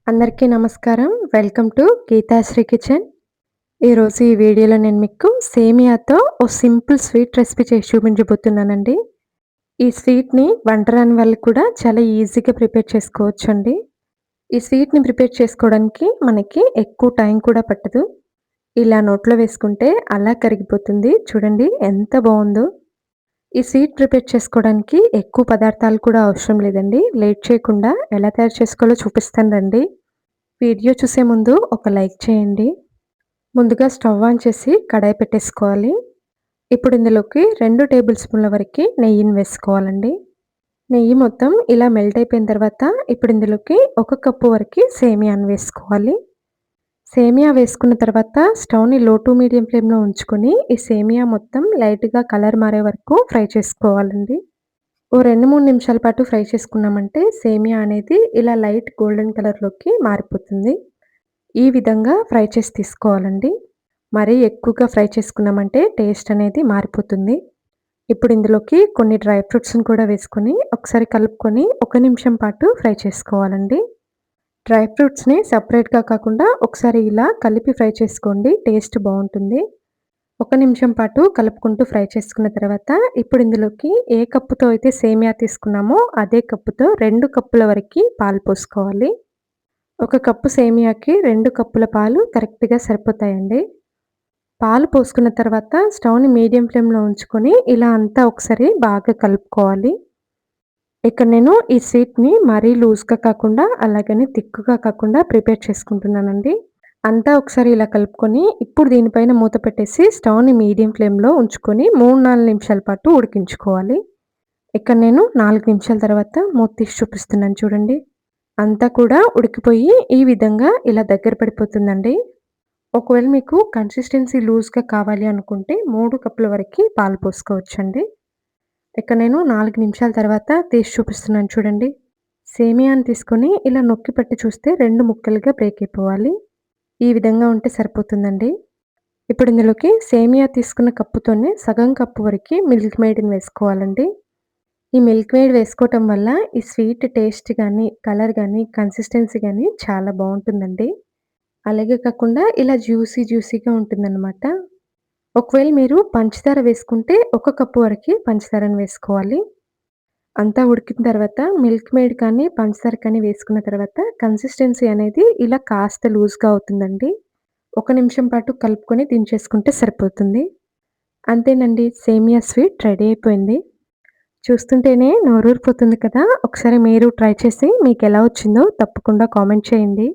అందరికీ నమస్కారం. Welcome to Geethasri kitchen. ఈరోజు ఈ వీడియోలో నేను మీకు సేమియాతో ఓ సింపుల్ స్వీట్ రెసిపీ చేసి చూపించబోతున్నానండి. ఈ స్వీట్‌ని వంట రాని వాళ్ళు కూడా చాలా ఈజీగా ప్రిపేర్ చేసుకోవచ్చండి. ఈ స్వీట్‌ని ప్రిపేర్ చేసుకోవడానికి మనకి ఎక్కువ టైం కూడా పట్టదు. ఇలా నోట్లో వేసుకుంటే అలా కరిగిపోతుంది. చూడండి ఎంత బావుందో. ఈ స్వీట్ ప్రిపేర్ చేసుకోవడానికి ఎక్కువ పదార్థాలు కూడా అవసరం లేదండి. లేట్ చేయకుండా ఎలా తయారు చేసుకోవాలో చూపిస్తాను రండి. వీడియో చూసే ముందు ఒక లైక్ చేయండి. ముందుగా స్టవ్ ఆన్ చేసి కడాయి పెట్టేసుకోవాలి. ఇప్పుడు ఇందులోకి 2 టేబుల్ స్పూన్ల వరకి నెయ్యిని వేసుకోవాలండి. నెయ్యి మొత్తం ఇలా మెల్ట్ అయిపోయిన తర్వాత ఇప్పుడు ఇందులోకి 1 కప్పు వరకి సేమియాని వేసుకోవాలి. సేమియా వేసుకున్న తర్వాత స్టవ్‌ని లో టు మీడియం ఫ్లేమ్‌లో ఉంచుకొని ఈ సేమియా మొత్తం లైట్‌గా కలర్ మారే వరకు ఫ్రై చేసుకోవాలండి. ఓ 2, 3 నిమిషాల పాటు ఫ్రై చేసుకున్నామంటే సేమియా అనేది ఇలా లైట్ గోల్డెన్ కలర్‌లోకి మారిపోతుంది. ఈ విధంగా ఫ్రై చేసి తీసుకోవాలండి. మరీ ఎక్కువగా ఫ్రై చేసుకున్నామంటే టేస్ట్ అనేది మారిపోతుంది. ఇప్పుడు ఇందులోకి కొన్ని డ్రై ఫ్రూట్స్‌ని కూడా వేసుకొని ఒకసారి కలుపుకొని 1 నిమిషం పాటు ఫ్రై చేసుకోవాలండి. డ్రై ఫ్రూట్స్‌ని సెపరేట్‌గా కాకుండా ఒకసారి ఇలా కలిపి ఫ్రై చేసుకోండి. టేస్ట్ బావుంటుంది. 1 నిమిషం పాటు కలుపుకుంటూ ఫ్రై చేసుకున్న తర్వాత ఇప్పుడు ఇందులోకి ఏ కప్పుతో అయితే సేమియా తీసుకున్నామో అదే కప్పుతో 2 కప్పుల వరకి పాలు పోసుకోవాలి. 1 కప్పు సేమియాకి 2 కప్పుల పాలు కరెక్ట్‌గా సరిపోతాయండి. పాలు పోసుకున్న తర్వాత స్టవ్‌ని మీడియం ఫ్లేమ్‌లో ఉంచుకొని ఇలా అంతా ఒకసారి బాగా కలుపుకోవాలి. ఇక్కడ నేను ఈ స్వీట్‌ని మరీ లూజ్‌గా కాకుండా అలాగని థిక్‌గా కాకుండా ప్రిపేర్ చేసుకుంటున్నానండి. అంతా ఒకసారి ఇలా కలుపుకొని ఇప్పుడు దీనిపైన మూత పెట్టేసి స్టవ్‌ని మీడియం ఫ్లేమ్‌లో ఉంచుకొని 3, 4 నిమిషాల పాటు ఉడికించుకోవాలి. ఇక్కడ నేను 4 నిమిషాల తర్వాత మూత తీసి చూపిస్తున్నాను చూడండి. అంతా కూడా ఉడికిపోయి ఈ విధంగా ఇలా దగ్గర పడిపోతుందండి. ఒకవేళ మీకు కన్సిస్టెన్సీ లూజ్‌గా కావాలి అనుకుంటే 3 కప్పుల వరకి పాలు పోసుకోవచ్చండి. ఇక్కడ నేను 4 నిమిషాల తర్వాత తీసి చూపిస్తున్నాను చూడండి. సేమియాని తీసుకొని ఇలా నొక్కి పట్టి చూస్తే 2 ముక్కలుగా బ్రేక్ అయిపోవాలి. ఈ విధంగా ఉంటే సరిపోతుందండి. ఇప్పుడు ఇందులోకి సేమియా తీసుకున్న కప్పుతోనే సగం కప్పు వరకి మిల్క్ మేడ్‌ని వేసుకోవాలండి. ఈ మిల్క్ మేడ్ వేసుకోవటం వల్ల ఈ స్వీట్ టేస్ట్ గానీ, కలర్ గానీ, కన్సిస్టెన్సీ గానీ చాలా బావుంటుందండి. అలాగే కాకుండా ఇలా జ్యూసీగా ఉంటుందనమాట. ఒకవేళ మీరు పంచదార వేసుకుంటే 1 కప్పు వరకి పంచదారని వేసుకోవాలి. అంతా ఉడికిన తర్వాత మిల్క్ మేడ్ కానీ, పంచదార కానీ వేసుకున్న తర్వాత కన్సిస్టెన్సీ అనేది ఇలా కాస్త లూజ్‌గా అవుతుందండి. 1 నిమిషం పాటు కలుపుకొని దించేసుకుంటే సరిపోతుంది. అంతేనండి, సేమియా స్వీట్ రెడీ అయిపోయింది. చూస్తుంటేనే నోరూరిపోతుంది కదా! ఒకసారి మీరు ట్రై చేసి మీకెలా వచ్చిందో తప్పకుండా కామెంట్ చేయండి.